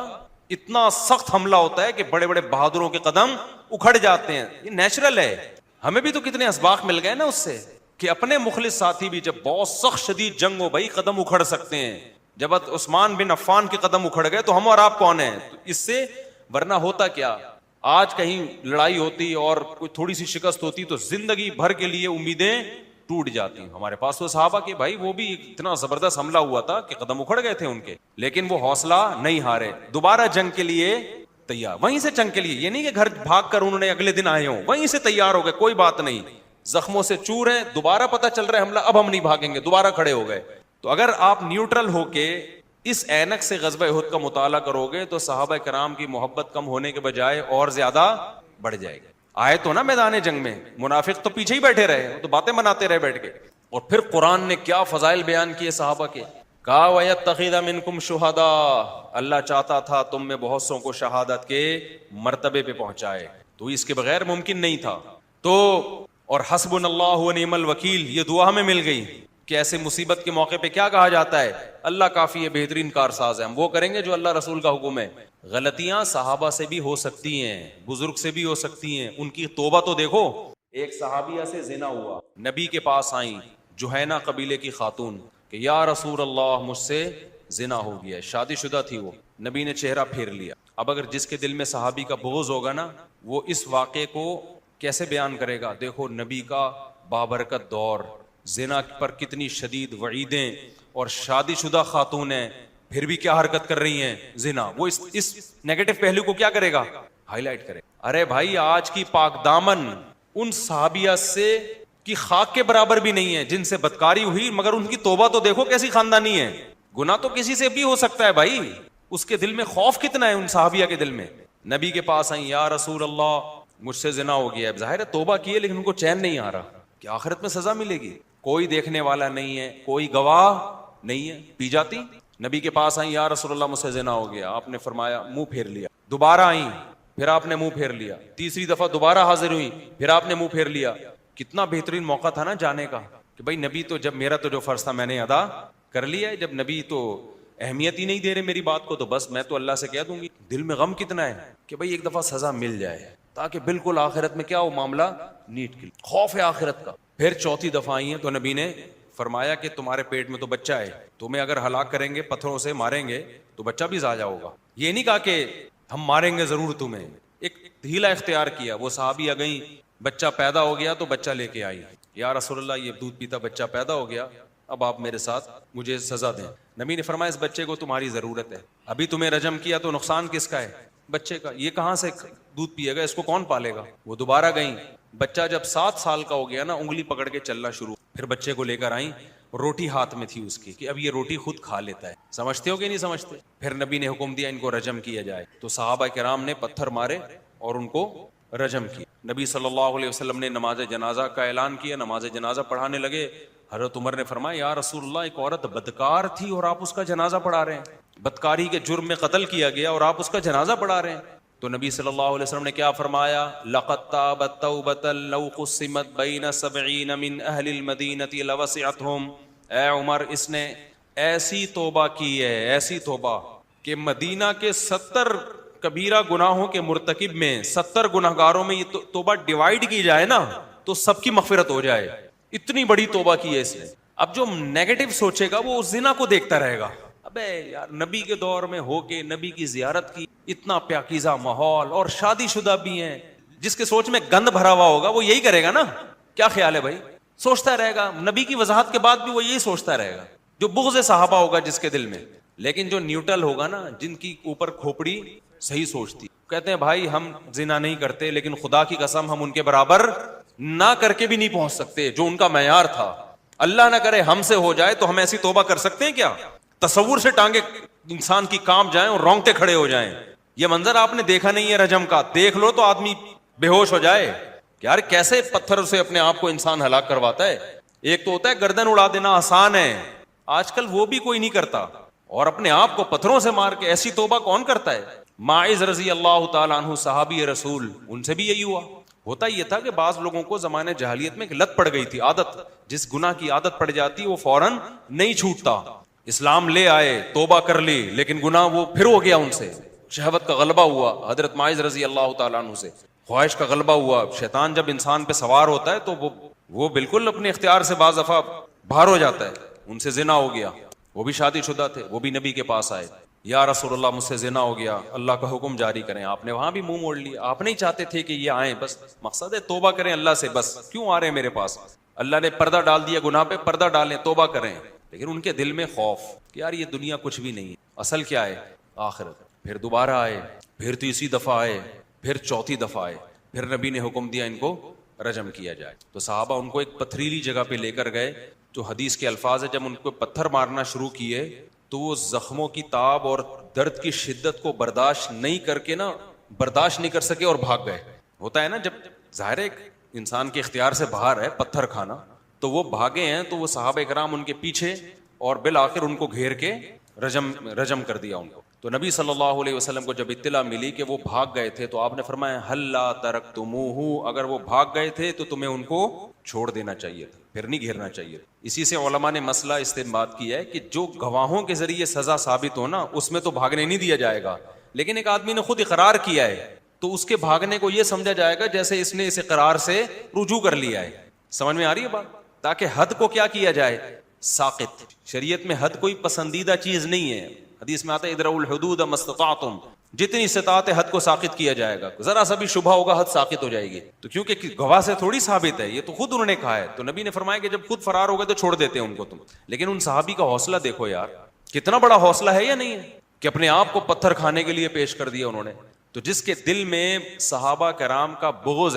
اتنا سخت حملہ ہوتا ہے کہ بڑے بڑے بہادروں کے قدم اکھڑ جاتے ہیں, یہ نیچرل ہے. ہمیں بھی تو کتنے اسباق مل گئے نا اس سے, کہ اپنے مخلص ساتھی بھی جب بہت سخت شدید جنگ ہو بھائی قدم اکھڑ سکتے ہیں. جب عثمان بن عفان کے قدم اکھڑ گئے تو ہم اور آپ کون ہیں؟ تو اس سے ورنہ ہوتا کیا, آج کہیں لڑائی ہوتی اور کوئی تھوڑی سی شکست ہوتی تو زندگی بھر کے لیے امیدیں ٹوٹ جاتی. ہمارے پاس تو صحابہ کے بھائی وہ بھی اتنا زبردست حملہ ہوا تھا کہ قدم اکھڑ گئے تھے ان کے, لیکن وہ حوصلہ نہیں ہارے, دوبارہ جنگ کے لیے تیار. وہیں سے جنگ کے لیے, یہ نہیں کہ گھر بھاگ کر انہوں نے اگلے دن آئے ہوں, وہیں سے تیار ہو گئے, کوئی بات نہیں, زخموں سے چور ہیں, دوبارہ پتہ چل رہا ہے حملہ, اب ہم نہیں بھاگیں گے, دوبارہ کھڑے ہو گئے. تو اگر آپ نیوٹرل ہو کے اس اینک سے غزوہ احد کا مطالعہ کرو گے تو صحابہ کرام کی محبت کم ہونے کے بجائے اور زیادہ بڑھ جائے گی. آئے تو نا میدان جنگ میں, منافق تو پیچھے ہی بیٹھے رہے, تو باتیں بناتے رہے بیٹھ کے. اور پھر قرآن نے کیا فضائل بیان کیے صحابہ کے, کہا وَيَتَّخِذَ مِنْكُمْ شُهَدَاءَ, اللہ چاہتا تھا تم میں بہت سوں کو شہادت کے مرتبے پہ پہنچائے, تو اس کے بغیر ممکن نہیں تھا. تو اور حسبنا اللہ ونعم الوکیل, یہ دعا ہمیں مل گئی کہ ایسے مصیبت کے موقع پہ کیا کہا جاتا ہے, اللہ کافی ہے, بہترین کارساز ہے, ہم وہ کریں گے جو اللہ رسول کا حکم ہے. غلطیاں صحابہ سے بھی ہو سکتی ہیں, بزرگ سے بھی ہو سکتی ہیں, ان کی توبہ تو دیکھو. ایک صحابیہ سے زنا ہوا, نبی کے پاس آئیں جوہینہ قبیلے کی خاتون کہ یا رسول اللہ مجھ سے زنا ہو گیا, شادی شدہ تھی وہ. نبی نے چہرہ پھیر لیا. اب اگر جس کے دل میں صحابی کا بغض ہوگا نا, وہ اس واقعے کو کیسے بیان کرے گا. دیکھو نبی کا بابرکت دور, زنا پر کتنی شدید وعیدیں, اور شادی شدہ خاتون ہیں پھر بھی کیا حرکت کر رہی ہیں, زنا. وہ اس نیگیٹو پہلو کو کیا کرے گا, ہائی لائٹ کرے. ارے بھائی آج کی پاک دامن ان صحابیہ سے کی خاک کے برابر بھی نہیں ہے جن سے بدکاری ہوئی, مگر ان کی توبہ تو دیکھو کیسی خاندانی ہے. گناہ تو کسی سے بھی ہو سکتا ہے بھائی, اس کے دل میں خوف کتنا ہے ان صحابیہ کے دل میں. نبی کے پاس آئیں, یا رسول اللہ مجھ سے زنا ہو گیا. ظاہر ہے توبہ کی ہے لیکن ان کو چین نہیں آ رہا کہ آخرت میں سزا ملے گی. کوئی دیکھنے والا نہیں ہے, کوئی گواہ نہیں ہے, پی جاتی. نبی کے پاس آئیں, یا رسول اللہ مجھ سے زنا ہو گیا. آپ نے فرمایا, منہ پھیر لیا. دوبارہ آئیں, پھر آپ نے منہ پھیر لیا. تیسری دفعہ دوبارہ حاضر ہوئی, پھر آپ نے منہ پھیر لیا. کتنا بہترین موقع تھا نا جانے کا کہ بھائی نبی تو جب میرا تو جو فرض تھا میں نے ادا کر لیا ہے, جب نبی تو اہمیت ہی نہیں دے رہے میری بات کو, تو بس میں تو اللہ سے کہہ دوں گی. دل میں غم کتنا ہے کہ بھائی ایک دفعہ سزا مل جائے تاکہ بالکل آخرت میں کیا ہو معاملہ نیٹ کل, خوف ہے آخرت کا. پھر چوتھی دفعہ آئی ہیں تو نبی نے فرمایا کہ تمہارے پیٹ میں تو بچہ ہے, تمہیں اگر ہلاک کریں گے, پتھروں سے ماریں گے تو بچہ بھی ضائع ہوگا. یہ نہیں کہا کہ ہم ماریں گے ضرور تمہیں, ایک ہیلا اختیار کیا. وہ صحابیہ گئیں, بچہ پیدا ہو گیا تو بچہ لے کے آئی. یا رسول اللہ یہ دودھ پیتا بچہ پیدا ہو گیا, اب آپ میرے ساتھ مجھے سزا دیں. نبی نے فرمایا اس بچے کو تمہاری ضرورت ہے, ابھی تمہیں رجم کیا تو نقصان کس کا ہے, بچے کا. یہ کہاں سے دودھ پیے گا, اس کو کون پالے گا. وہ دوبارہ گئیں, بچہ جب 7 سال کا ہو گیا نا, انگلی پکڑ کے چلنا شروع. پھر بچے کو لے کر آئیں, روٹی ہاتھ میں تھی اس کی کہ اب یہ روٹی خود کھا لیتا ہے. سمجھتے ہو کہ نہیں سمجھتے. پھر نبی نے حکم دیا ان کو رجم کیا جائے. تو صحابہ کرام نے پتھر مارے اور ان کو رجم کیا. نبی صلی اللہ علیہ وسلم نے نماز جنازہ کا اعلان کیا, نماز جنازہ پڑھانے لگے. حضرت عمر نے فرمایا یا رسول اللہ ایک عورت بدکار تھی اور آپ اس کا جنازہ پڑھا رہے ہیں, بدکاری کے جرم میں قتل کیا گیا اور آپ اس کا جنازہ پڑھا رہے ہیں. تو نبی صلی اللہ علیہ وسلم نے کیا فرمایا, لقد تابت توبۃ لو قسمت بین 70 من اہل المدینہ لوسعتهم. اے عمر اس نے ایسی توبہ کی ہے, ایسی توبہ کہ مدینہ کے 70 کبیرہ گناہوں کے مرتکب میں 70 گناہگاروں میں یہ توبہ ڈیوائیڈ کی جائے نا تو سب کی مغفرت ہو جائے. اتنی بڑی توبہ کی ہے اس نے. اب جو نیگیٹو سوچے گا وہ اس زنا کو دیکھتا رہے گا. ابے یار نبی کے دور میں ہو کے نبی کی زیارت کی, اتنا پاکیزہ ماحول, اور شادی شدہ بھی ہیں, جس کے سوچ میں گند بھرا ہوا ہوگا وہ یہی کرے گا نا. کیا خیال ہے بھائی, سوچتا رہے گا, نبی کی وضاحت کے بعد بھی وہ یہی سوچتا رہے گا. جو بغض صحابہ ہوگا جس کے دل میں, لیکن جو نیوٹرل ہوگا نا, جن کی اوپر کھوپڑی صحیح سوچتی, کہتے ہیں بھائی ہم زنا نہیں کرتے, لیکن خدا کی قسم ہم ان کے برابر نہ کر کے بھی نہیں پہنچ سکتے جو ان کا معیار تھا. اللہ نہ کرے ہم سے ہو جائے تو ہم ایسی توبہ کر سکتے ہیں کیا؟ تصور سے ٹانگیں انسان کی کام جائیں اور رونگٹے کھڑے ہو جائیں. یہ منظر آپ نے دیکھا نہیں ہے رجم کا, دیکھ لو تو آدمی بے ہوش ہو جائے. یار کیسے پتھر سے اپنے آپ کو انسان ہلاک کرواتا ہے. ایک تو ہوتا ہے گردن اڑا دینا آسان ہے, آج کل وہ بھی کوئی نہیں کرتا, اور اپنے آپ کو پتھروں سے مار کے ایسی توبہ کون کرتا ہے؟ ماعز رضی اللہ تعالیٰ عنہ صحابی رسول, ان سے بھی یہی ہوا. ہوتا یہ تھا کہ بعض لوگوں کو زمانے جاہلیت میں ایک لت پڑ گئی تھی, عادت, جس گناہ کی عادت پڑ جاتی وہ فوراً نہیں چھوٹتا. اسلام لے آئے, توبہ کر لی, لیکن گناہ وہ پھر ہو گیا ان سے, شہوت کا غلبہ ہوا. حضرت ماعز رضی اللہ تعالیٰ عنہ سے خواہش کا غلبہ ہوا. شیطان جب انسان پہ سوار ہوتا ہے تو وہ بالکل اپنے اختیار سے بعض دفعہ باہر ہو جاتا ہے. ان سے زنا ہو گیا, وہ بھی شادی شدہ تھے, وہ بھی نبی کے پاس آئے, یا رسول اللہ مجھ سے زنا ہو گیا, اللہ کا حکم جاری کریں. آپ نے وہاں بھی منہ موڑ لیا, آپ نہیں چاہتے تھے کہ یہ آئیں, بس مقصد ہے توبہ کریں اللہ سے, بس کیوں آ رہے ہیں میرے پاس؟ اللہ نے پردہ ڈال دیا گناہ پہ, پردہ ڈالیں, توبہ کریں. لیکن ان کے دل میں خوف کہ یار یہ دنیا کچھ بھی نہیں ہے, اصل کیا ہے؟ آخرت. پھر دوبارہ آئے, پھر تیسری دفعہ آئے, پھر چوتھی دفعہ آئے, پھر نبی نے حکم دیا ان کو رجم کیا جائے. تو صحابہ ان کو ایک پتھریلی جگہ پہ لے کر گئے. جو حدیث کے الفاظ ہے, جب ان کو پتھر مارنا شروع کیے تو وہ زخموں کی تاب اور درد کی شدت کو برداشت نہیں کر سکے اور بھاگ گئے. ہوتا ہے نا, جب ظاہر ایک انسان کے اختیار سے باہر ہے پتھر کھانا, تو وہ بھاگے ہیں, تو وہ صحابہ کرام ان کے پیچھے, اور بالآخر ان کو گھیر کے رجم کر دیا ان کو. تو نبی صلی اللہ علیہ وسلم کو جب اطلاع ملی کہ وہ بھاگ گئے تھے, تو آپ نے فرمایا ہلا ترکتموہ, اگر وہ بھاگ گئے تھے تو تمہیں ان کو چھوڑ دینا چاہیے تھا, پھر نہیں گھیرنا چاہیے. اسی سے علماء نے مسئلہ استنباط کیا ہے کہ جو گواہوں کے ذریعے سزا ثابت ہو نا, اس میں تو بھاگنے نہیں دیا جائے گا. لیکن ایک آدمی نے خود اقرار کیا ہے تو اس کے بھاگنے کو یہ سمجھا جائے گا جیسے اس نے اس اقرار سے رجوع کر لیا ہے. سمجھ میں آ رہی ہے بات؟ تاکہ حد کو کیا کیا جائے؟ ساقط. شریعت میں حد کوئی پسندیدہ چیز نہیں ہے. حدیث میں آتا ہے ادرؤوا الحدود ما استطعتم, جتنی استطاعت ہے حد کو ساقط کیا جائے گا. ذرا سا بھی شبہ ہوگا حد ساقط ہو جائے گی. تو کیونکہ گواہ سے تھوڑی ثابت ہے, یہ تو خود انہوں نے کہا ہے. تو نبی نے فرمایا کہ جب خود فرار ہو گئے تو چھوڑ دیتے ہیں ان کو تم. لیکن ان صحابی کا حوصلہ دیکھو یار, کتنا بڑا حوصلہ ہے یا نہیں ہے, کہ اپنے آپ کو پتھر کھانے کے لیے پیش کر دیا انہوں نے. تو جس کے دل میں صحابہ کرام کا بغض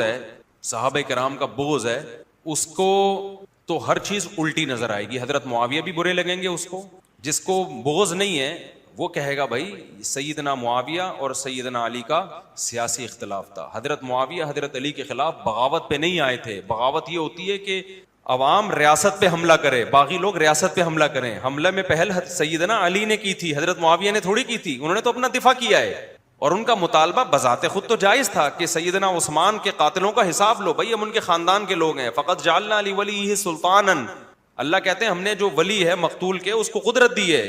ہے, اس کو تو ہر چیز الٹی نظر آئے گی. حضرت معاویہ بھی برے لگیں گے اس کو. جس کو بغض نہیں ہے وہ کہے گا بھائی سیدنا معاویہ اور سیدنا علی کا سیاسی اختلاف تھا. حضرت معاویہ حضرت علی کے خلاف بغاوت پہ نہیں آئے تھے. بغاوت یہ ہوتی ہے کہ عوام ریاست پہ حملہ کرے, باغی لوگ ریاست پہ حملہ کریں. حملے میں پہل سیدنا علی نے کی تھی, حضرت معاویہ نے تھوڑی کی تھی. انہوں نے تو اپنا دفاع کیا ہے, اور ان کا مطالبہ بذات خود تو جائز تھا کہ سیدنا عثمان کے قاتلوں کا حساب لو, بھائی ہم ان کے خاندان کے لوگ ہیں. فقط جعلنا لولیہ سلطانا, اللہ کہتے ہیں ہم نے جو ولی ہے مقتول کے اس کو قدرت دی ہے,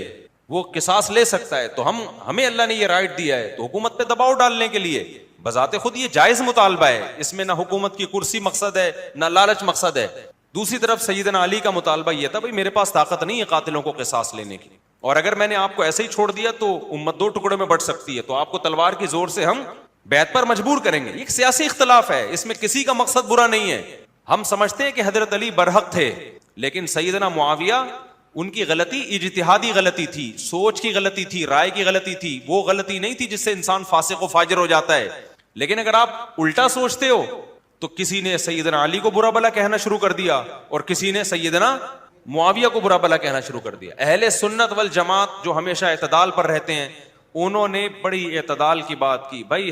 وہ قصاص لے سکتا ہے. تو ہمیں اللہ نے یہ رائٹ دیا ہے, تو حکومت پہ دباؤ ڈالنے کے لیے بذات خود یہ جائز مطالبہ ہے. اس میں نہ حکومت کی کرسی مقصد ہے, نہ لالچ مقصد ہے. دوسری طرف سیدنا علی کا مطالبہ یہ تھا, بھائی میرے پاس طاقت نہیں ہے قاتلوں کو قصاص لینے کی, اور اگر میں نے آپ کو ایسے ہی چھوڑ دیا تو امت دو ٹکڑوں میں بٹ سکتی ہے, تو آپ کو تلوار کی زور سے ہم بیعت پر مجبور کریں گے. ایک سیاسی اختلاف ہے, اس میں کسی کا مقصد برا نہیں ہے. ہم سمجھتے ہیں کہ حضرت علی برحق تھے, لیکن سیدنا معاویہ ان کی غلطی اجتہادی غلطی تھی, سوچ کی غلطی تھی, رائے کی غلطی تھی. وہ غلطی نہیں تھی جس سے انسان فاسق و فاجر ہو جاتا ہے. لیکن اگر آپ الٹا سوچتے ہو تو کسی نے سیدنا علی کو برا بھلا کہنا شروع کر دیا, اور کسی نے سیدنا معاویہ کو برا بھلا کہنا شروع کر دیا. اہل سنت والجماعت جو ہمیشہ اعتدال پر رہتے ہیں, انہوں نے بڑی اعتدال کی بات کی. بھائی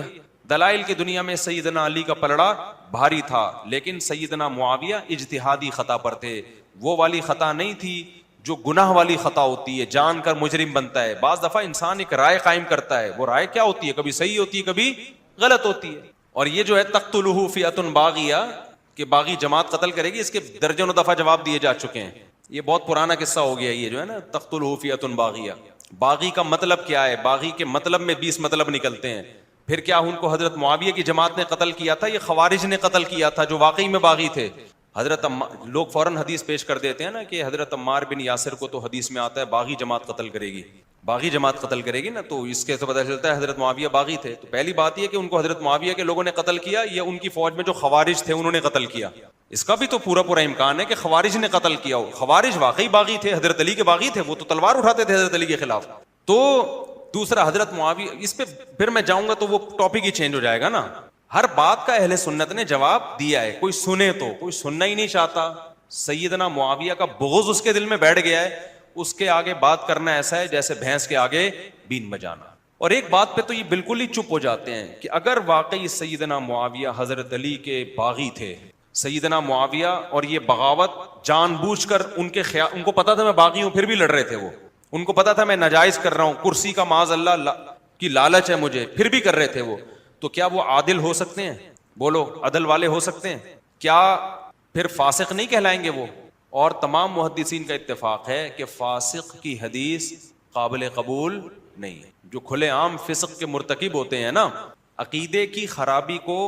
دلائل کی دنیا میں سیدنا علی کا پلڑا بھاری تھا, لیکن سیدنا معاویہ اجتہادی خطا پر تھے. وہ والی خطا نہیں تھی جو گناہ والی خطا ہوتی ہے, جان کر مجرم بنتا ہے. بعض دفعہ انسان ایک رائے قائم کرتا ہے, وہ رائے کیا ہوتی ہے, کبھی صحیح ہوتی ہے کبھی غلط ہوتی ہے. اور یہ جو ہے تقتلہ فئۃ باغیہ, کہ باغی جماعت قتل کرے گی, اس کے درجنوں دفعہ جواب دیے جا چکے ہیں. یہ بہت پرانا قصہ ہو گیا یہ جو ہے نا تقتلہ فئۃ باغیہ. باغی کا مطلب کیا ہے؟ باغی کے مطلب میں 20 مطلب نکلتے ہیں. پھر کیا ان کو حضرت معاویہ کی جماعت نے قتل کیا تھا, یہ خوارج نے قتل کیا تھا جو واقعی میں باغی تھے؟ حضرت لوگ فوراً حدیث پیش کر دیتے ہیں نا کہ حضرت عمار بن یاسر کو تو حدیث میں آتا ہے باغی جماعت قتل کرے گی, باغی جماعت قتل کرے گی نا, تو اس کے تو پتہ چلتا ہے حضرت معاویہ باغی تھے. تو پہلی بات یہ کہ ان کو حضرت معاویہ کے لوگوں نے قتل کیا, یہ ان کی فوج میں جو خوارج تھے انہوں نے قتل کیا. اس کا بھی تو پورا پورا امکان ہے کہ خوارج نے قتل کیا ہو. خوارج واقعی باغی تھے, حضرت علی کے باغی تھے, وہ تو تلوار اٹھاتے تھے حضرت علی کے خلاف. تو دوسرا حضرت معاویہ, اس پہ پھر میں جاؤں گا تو وہ ٹاپک ہی چینج ہو جائے گا نا. ہر بات کا اہل سنت نے جواب دیا ہے, کوئی سنے تو, کوئی سننا ہی نہیں چاہتا. سیدنا معاویہ کا بغض اس کے دل میں بیٹھ گیا ہے, اس کے آگے بات کرنا ایسا ہے جیسے بھینس کے آگے بین بجانا. اور ایک بات پہ تو یہ بالکل ہی چپ ہو جاتے ہیں کہ اگر واقعی سیدنا معاویہ حضرت علی کے باغی تھے, سیدنا معاویہ, اور یہ بغاوت جان بوجھ کر ان کو پتا تھا میں باغی ہوں پھر بھی لڑ رہے تھے, وہ ان کو پتا تھا میں ناجائز کر رہا ہوں, کرسی کا معاذ اللہ کی لالچ ہے مجھے, پھر بھی کر رہے تھے وہ, تو کیا وہ عادل ہو سکتے ہیں؟ بولو, عدل والے ہو سکتے ہیں کیا؟ پھر فاسق نہیں کہلائیں گے وہ؟ اور تمام محدثین کا اتفاق ہے کہ فاسق کی حدیث قابل قبول نہیں ہے. جو کھلے عام فسق کے مرتکب ہوتے ہیں نا, عقیدے کی خرابی کو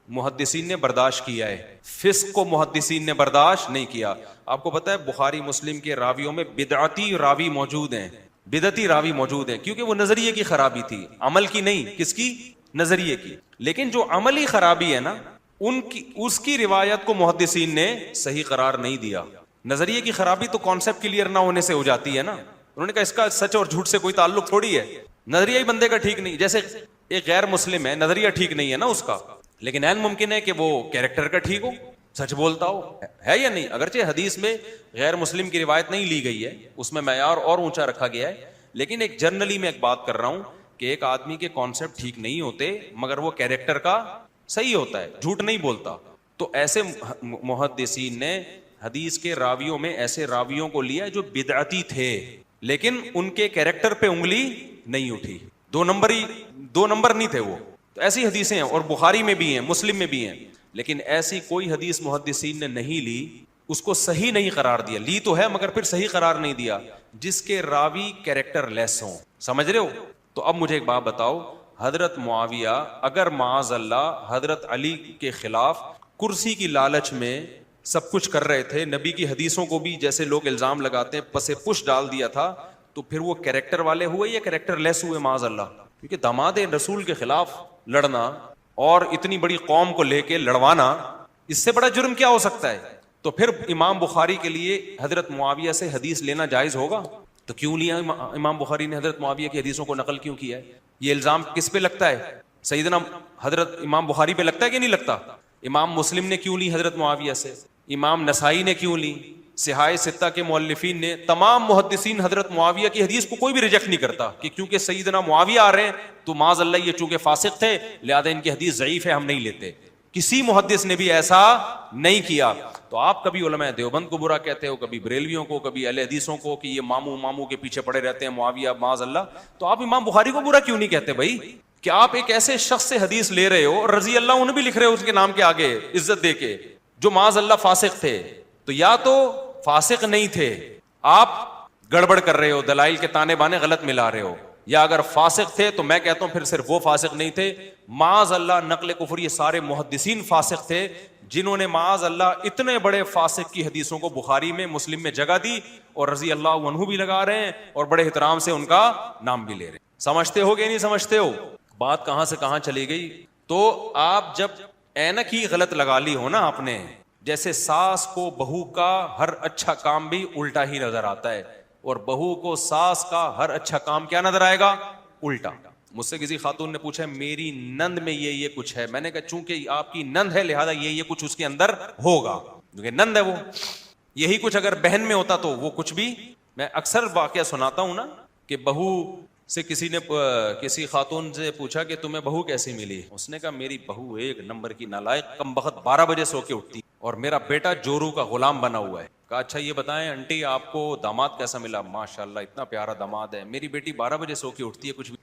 محدثین نے برداشت کیا ہے, فسق کو محدثین نے برداشت نہیں کیا. آپ کو پتا ہے بخاری مسلم کے راویوں میں بدعتی راوی موجود ہیں, بدعتی راوی موجود ہیں, کیونکہ وہ نظریے کی خرابی تھی, عمل کی نہیں. کس کی؟ نظریے کی. لیکن جو عملی خرابی ہے نا, اس کی روایت کو محدثین نے صحیح قرار نہیں دیا. نظریے کی خرابی تو کانسیپٹ کلیئر نہ ہونے سے ہو جاتی ہے نا. انہوں نے کہا اس کا سچ اور جھوٹ سے کوئی تعلق تھوڑی ہے, نظریہ ہی بندے کا ٹھیک نہیں. جیسے ایک غیر مسلم ہے, نظریہ ٹھیک نہیں ہے نا اس کا, لیکن عین ممکن ہے کہ وہ کیریکٹر کا ٹھیک ہو, سچ بولتا ہو, ہے یا نہیں؟ اگرچہ حدیث میں غیر مسلم کی روایت نہیں لی گئی ہے, اس میں معیار اور اونچا رکھا گیا ہے, لیکن ایک جنرلی میں ایک بات کر رہا ہوں کہ ایک آدمی کے کانسیپٹ ٹھیک نہیں ہوتے مگر وہ کیریکٹر کا صحیح ہوتا ہے, جھوٹ نہیں بولتا. تو ایسے محدثین نے حدیث کے راویوں میں ایسے راویوں کو لیا جو بدعتی تھے, لیکن ان کے کیریکٹر پہ انگلی نہیں اٹھی, دو نمبر نہیں تھے وہ. تو ایسی حدیثیں ہیں, اور بخاری میں بھی ہیں, مسلم میں بھی ہیں, لیکن ایسی کوئی حدیث محدثین نے نہیں لی, اس کو صحیح نہیں قرار دیا. لی تو ہے مگر پھر صحیح قرار نہیں دیا, جس کے راوی کیریکٹر لیس ہوں. سمجھ رہے ہو؟ تو اب مجھے ایک بات بتاؤ, حضرت معاویہ اگر معاذ اللہ حضرت علی کے خلاف کرسی کی لالچ میں سب کچھ کر رہے تھے, نبی کی حدیثوں کو بھی جیسے لوگ الزام لگاتے ہیں پسے پش ڈال دیا تھا, تو پھر وہ کیریکٹر والے ہوئے یا کیریکٹر لیس ہوئے معاذ اللہ؟ کیونکہ داماد رسول کے خلاف لڑنا اور اتنی بڑی قوم کو لے کے لڑوانا, اس سے بڑا جرم کیا ہو سکتا ہے؟ تو پھر امام بخاری کے لیے حضرت معاویہ سے حدیث لینا جائز ہوگا؟ تو کیوں لیا امام بخاری نے حضرت معاویہ کی حدیثوں کو نقل کیوں کیا ہے؟ یہ الزام کس پہ لگتا ہے؟ سیدنا حضرت امام بخاری پہ لگتا ہے کہ نہیں لگتا؟ امام مسلم نے کیوں لی حضرت معاویہ سے؟ امام نسائی نے کیوں لی؟ صحاح ستہ کے مؤلفین نے, تمام محدثین حضرت معاویہ کی حدیث کو کوئی بھی ریجیکٹ نہیں کرتا کہ کیونکہ سیدنا معاویہ آ رہے ہیں تو معاذ اللہ یہ چونکہ فاسق تھے لہذا ان کی حدیث ضعیف ہے, ہم نہیں لیتے. کسی محدث نے بھی ایسا نہیں کیا. تو آپ کبھی علماء دیوبند کو برا کہتے ہو, کبھی بریلویوں کو, کبھی اہل حدیثوں کو کہ یہ ماموں کے پیچھے پڑے رہتے ہیں معاویہ معاذ اللہ, تو آپ امام بخاری کو برا کیوں نہیں کہتے بھائی؟ کہ آپ ایک ایسے شخص سے حدیث لے رہے ہو اور رضی اللہ عنہ بھی لکھ رہے ہو اس کے نام کے آگے عزت دے کے, جو معاذ اللہ فاسق تھے. تو یا تو فاسق نہیں تھے, آپ گڑبڑ کر رہے ہو, دلائل کے تانے بانے غلط ملا رہے ہو, یا اگر فاسق تھے تو میں کہتا ہوں پھر صرف وہ فاسق نہیں تھے, معاذ اللہ نقل کفر یہ سارے محدثین فاسق تھے جنہوں نے معاذ اللہ اتنے بڑے فاسق کی حدیثوں کو بخاری میں مسلم میں جگہ دی, اور رضی اللہ عنہ بھی لگا رہے ہیں اور بڑے احترام سے ان کا نام بھی لے رہے ہیں. سمجھتے ہو کہ نہیں سمجھتے ہو؟ بات کہاں سے کہاں چلی گئی. تو آپ جب اینک ہی غلط لگا لی ہو نا آپ نے, جیسے ساس کو بہو کا ہر اچھا کام بھی الٹا ہی نظر آتا ہے, اور بہو کو ساس کا ہر اچھا کام کیا نظر آئے گا؟ الٹا. مجھ سے کسی خاتون نے پوچھا میری نند میں یہ کچھ ہے, میں نے کہا چونکہ آپ کی نند ہے لہذا یہ کچھ اس کے اندر ہوگا, کیونکہ نند ہے وہ. یہی کچھ اگر بہن میں ہوتا تو وہ کچھ بھی. میں اکثر واقعہ سناتا ہوں نا کہ بہو سے کسی نے کسی خاتون سے پوچھا کہ تمہیں بہو کیسی ملی, اس نے کہا میری بہو ایک نمبر کی نالائق, کم بخت 12 بجے سو کے اٹھتی, اور میرا بیٹا جورو کا غلام بنا ہوا ہے. کہا اچھا یہ بتائیں آنٹی آپ کو داماد کیسا ملا؟ ماشاء اللہ اتنا پیارا داماد ہے, میری بیٹی 12 بجے سو کے اٹھتی ہے, کچھ بھی